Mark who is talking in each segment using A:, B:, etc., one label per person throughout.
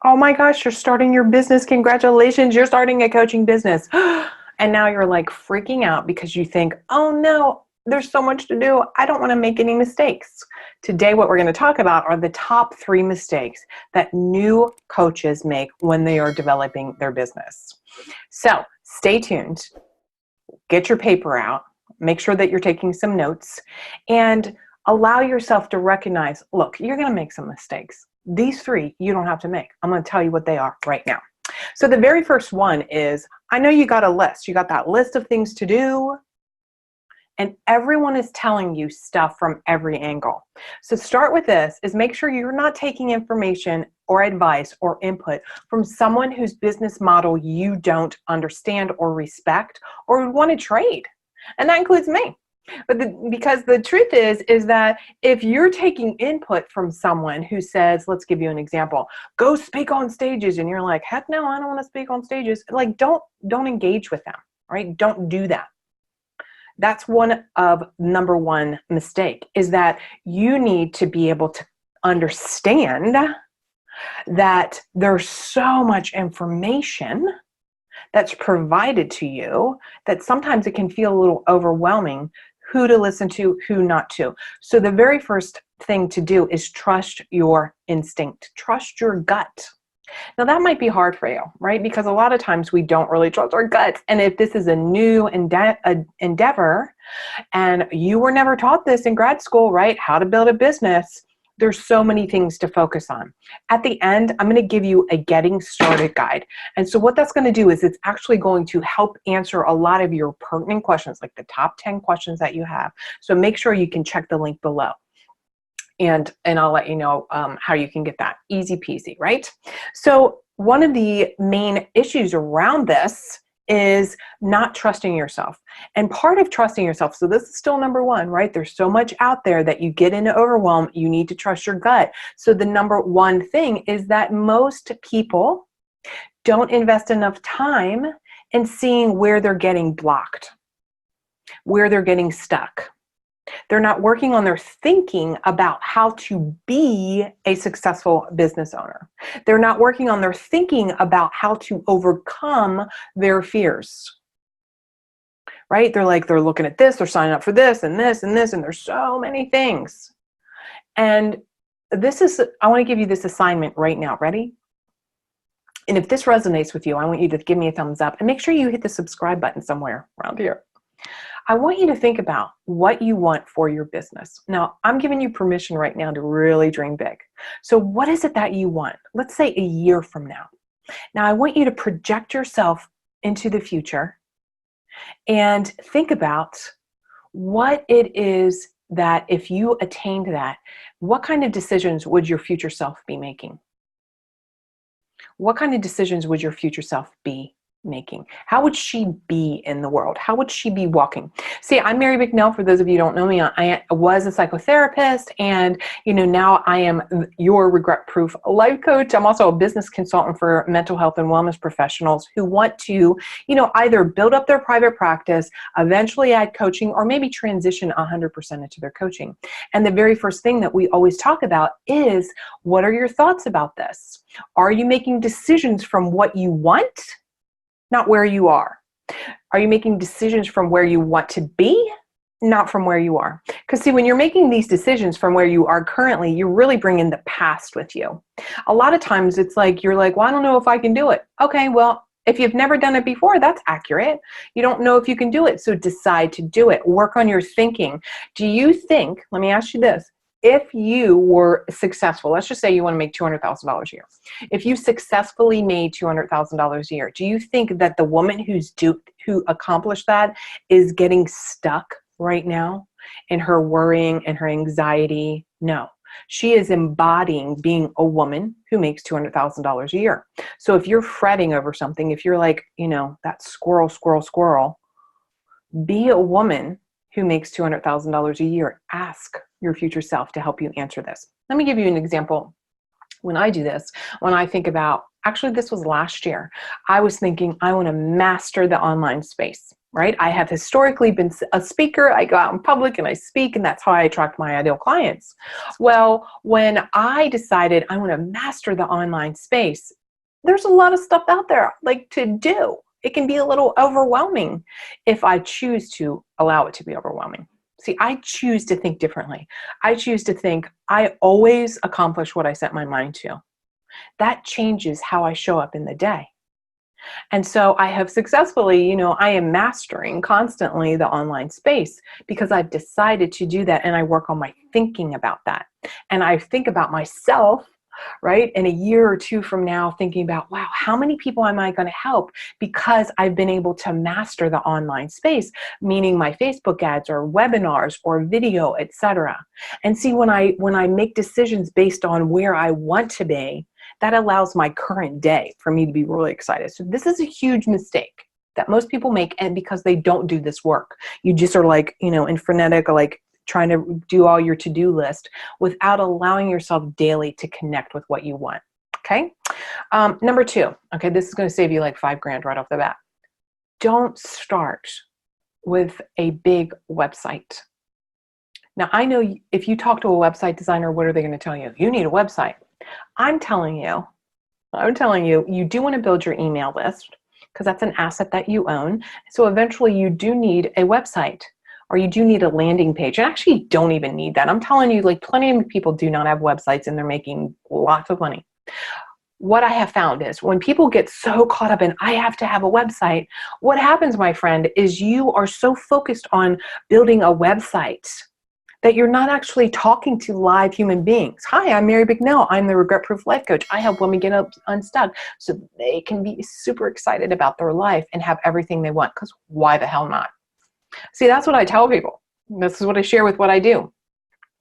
A: Oh my gosh, you're starting your business. Congratulations, you're starting a coaching business. And now you're like freaking out because you think, oh no, there's so much to do. I don't want to make any mistakes. Today, what we're going to talk about are the top 3 mistakes that new coaches make when they are developing their business. So stay tuned, get your paper out, make sure that you're taking some notes, and allow yourself to recognize, look, you're going to make some mistakes. These 3 you don't have to make. I'm going to tell you what they are right now. So the very first one is, I know you got a list. You got that list of things to do, and everyone is telling you stuff from every angle. So start with this, is make sure you're not taking information or advice or input from someone whose business model you don't understand or respect or would want to trade. And that includes me. But because the truth is that if you're taking input from someone who says, let's give you an example, go speak on stages, and you're like, heck no, I don't want to speak on stages. Like, don't engage with them, right? Don't do that. That's one of number 1 mistake, is that you need to be able to understand that there's so much information that's provided to you that sometimes it can feel a little overwhelming, who to listen to, who not to. So the very first thing to do is trust your instinct, trust your gut. Now that might be hard for you, right? Because a lot of times we don't really trust our guts. And if this is a new endeavor and you were never taught this in grad school, right? How to build a business, there's so many things to focus on. At the end, I'm going to give you a getting started guide. And so what that's going to do is it's actually going to help answer a lot of your pertinent questions, like the top 10 questions that you have. So make sure you can check the link below. And I'll let you know how you can get that. Easy peasy, right? So one of the main issues around this is not trusting yourself. And part of trusting yourself, so this is still number 1, right? There's so much out there that you get into overwhelm. You need to trust your gut. So the number 1 thing is that most people don't invest enough time in seeing where they're getting blocked, where they're getting stuck. They're not working on their thinking about how to be a successful business owner. They're not working on their thinking about how to overcome their fears, right? They're looking at this, they're signing up for this and this and this, and there's so many things. And I want to give you this assignment right now. Ready? And if this resonates with you, I want you to give me a thumbs up and make sure you hit the subscribe button somewhere around here. I want you to think about what you want for your business. Now, I'm giving you permission right now to really dream big. So what is it that you want? Let's say a year from now. Now, I want you to project yourself into the future and think about what it is that if you attained that, what kind of decisions would your future self be making? What kind of decisions would your future self be making? How would she be in the world? How would she be walking? See, I'm Mary Bicknell. For those of you who don't know me, I was a psychotherapist, and now I am your regret-proof life coach. I'm also a business consultant for mental health and wellness professionals who want to, either build up their private practice, eventually add coaching, or maybe transition 100% into their coaching. And the very first thing that we always talk about is, what are your thoughts about this? Are you making decisions from what you want, not where you are? Are you making decisions from where you want to be, not from where you are? Because see, when you're making these decisions from where you are currently, you're really bringing the past with you. A lot of times it's like, you're like, well, I don't know if I can do it. Okay, well, if you've never done it before, that's accurate. You don't know if you can do it, so decide to do it. Work on your thinking. Do you think, let me ask you this, if you were successful, let's just say you want to make $200,000 a year. If you successfully made $200,000 a year, do you think that the woman who accomplished that is getting stuck right now in her worrying and her anxiety? No. She is embodying being a woman who makes $200,000 a year. So if you're fretting over something, if you're like, that squirrel, be a woman who makes $200,000 a year. Ask your future self to help you answer this. Let me give you an example. When I do this, when I think about, actually this was last year, I was thinking I want to master the online space, right? I have historically been a speaker. I go out in public and I speak, and that's how I attract my ideal clients. Well, when I decided I want to master the online space, there's a lot of stuff out there like to do. It can be a little overwhelming if I choose to allow it to be overwhelming. See, I choose to think differently. I choose to think I always accomplish what I set my mind to. That changes how I show up in the day. And so I have successfully, I am mastering constantly the online space because I've decided to do that, and I work on my thinking about that. And I think about myself, right, in a year or two from now, thinking about, wow, how many people am I going to help because I've been able to master the online space, meaning my Facebook ads or webinars or video, etc. And see, when I make decisions based on where I want to be, that allows my current day for me to be really excited. So this is a huge mistake that most people make, and because they don't do this work. You just are like, in frenetic, like trying to do all your to-do list without allowing yourself daily to connect with what you want. Okay. Number 2. Okay. This is going to save you like $5,000 right off the bat. Don't start with a big website. Now, I know if you talk to a website designer, what are they going to tell you? You need a website. I'm telling you, you do want to build your email list because that's an asset that you own. So eventually you do need a website, or you do need a landing page. And actually, you don't even need that. I'm telling you, like, plenty of people do not have websites and they're making lots of money. What I have found is when people get so caught up in, I have to have a website, what happens, my friend, is you are so focused on building a website that you're not actually talking to live human beings. Hi, I'm Mary Bicknell. I'm the regret-proof life coach. I help women get unstuck so they can be super excited about their life and have everything they want, because why the hell not? See, that's what I tell people. This is what I share with what I do.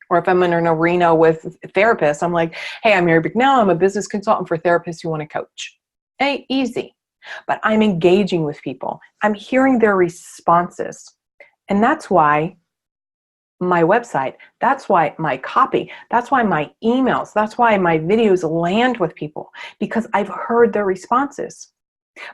A: Or if I'm in an arena with therapists, I'm like, hey, I'm Mary Bicknell. I'm a business consultant for therapists who want to coach. Hey, easy. But I'm engaging with people. I'm hearing their responses. And that's why my website, that's why my copy, that's why my emails, that's why my videos land with people, because I've heard their responses.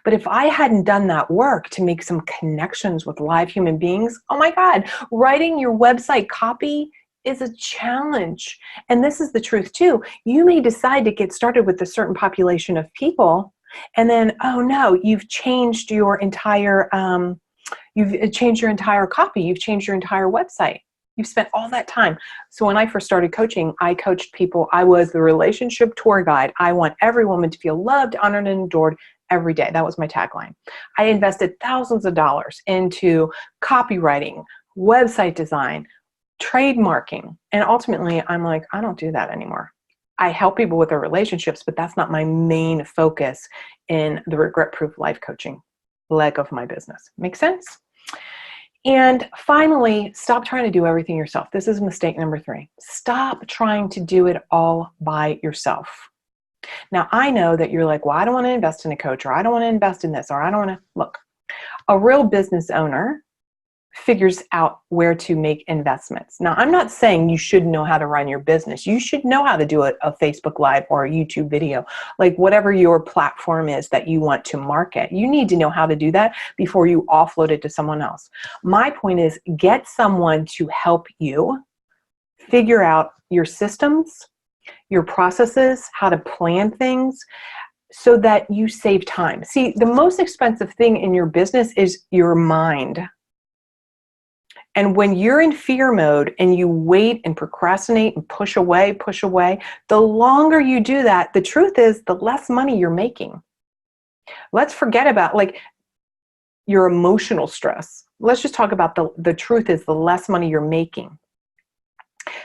A: But if I hadn't done that work to make some connections with live human beings, oh my God, writing your website copy is a challenge. And this is the truth too. You may decide to get started with a certain population of people, and then, oh no, you've changed your entire copy, you've changed your entire website. You've spent all that time. So when I first started coaching, I coached people. I was the relationship tour guide. I want every woman to feel loved, honored, and adored every day. That was my tagline. I invested thousands of dollars into copywriting, website design, trademarking. And ultimately, I'm like, I don't do that anymore. I help people with their relationships, but that's not my main focus in the regret-proof life coaching leg of my business. Make sense? And finally, stop trying to do everything yourself. This is mistake number 3. Stop trying to do it all by yourself. Now, I know that you're like, well, I don't want to invest in a coach, or I don't want to invest in this, or I don't want to. Look, a real business owner figures out where to make investments. Now, I'm not saying you should know how to run your business. You should know how to do a Facebook Live or a YouTube video, like whatever your platform is that you want to market. You need to know how to do that before you offload it to someone else. My point is, get someone to help you figure out your systems, your processes, how to plan things, so that you save time. See, the most expensive thing in your business is your mind. And when you're in fear mode and you wait and procrastinate and push away, the longer you do that, the truth is the less money you're making. Let's forget about like your emotional stress. Let's just talk about the truth is the less money you're making.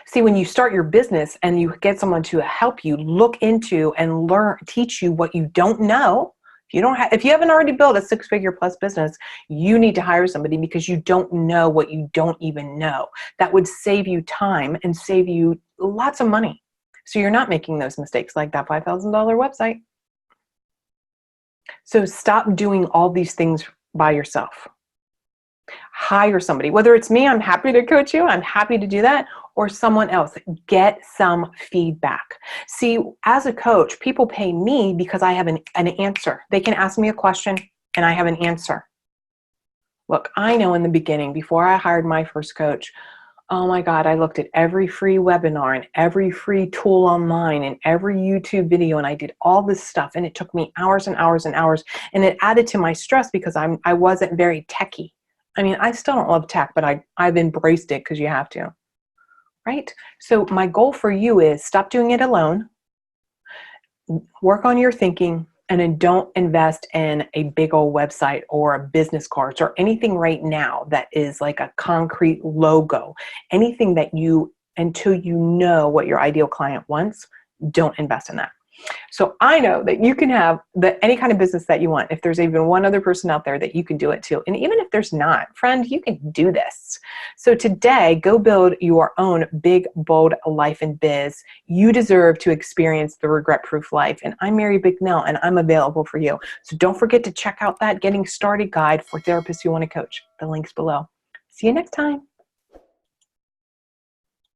A: See, when you start your business and you get someone to help you look into and teach you what you don't know, if you haven't already built a 6-figure plus business, you need to hire somebody because you don't know what you don't even know. That would save you time and save you lots of money. So you're not making those mistakes like that $5,000 website. So stop doing all these things by yourself. Hire somebody. Whether it's me, I'm happy to coach you. I'm happy to do that. Or someone else. Get some feedback. See, as a coach, people pay me because I have an answer. They can ask me a question and I have an answer. Look, I know in the beginning, before I hired my first coach, oh my God, I looked at every free webinar and every free tool online and every YouTube video, and I did all this stuff, and it took me hours and hours and hours, and it added to my stress because I wasn't very techy. I mean, I still don't love tech, but I've embraced it because you have to, right? So my goal for you is stop doing it alone, work on your thinking, and then don't invest in a big old website or a business cards or anything right now that is like a concrete logo. Anything that until you know what your ideal client wants, don't invest in that. So I know that you can have any kind of business that you want. If there's even one other person out there that you can do it to. And even if there's not, friend, you can do this. So today, go build your own big, bold life and biz. You deserve to experience the regret-proof life. And I'm Mary Bicknell, and I'm available for you. So don't forget to check out that Getting Started guide for therapists who want to coach. The link's below. See you next time.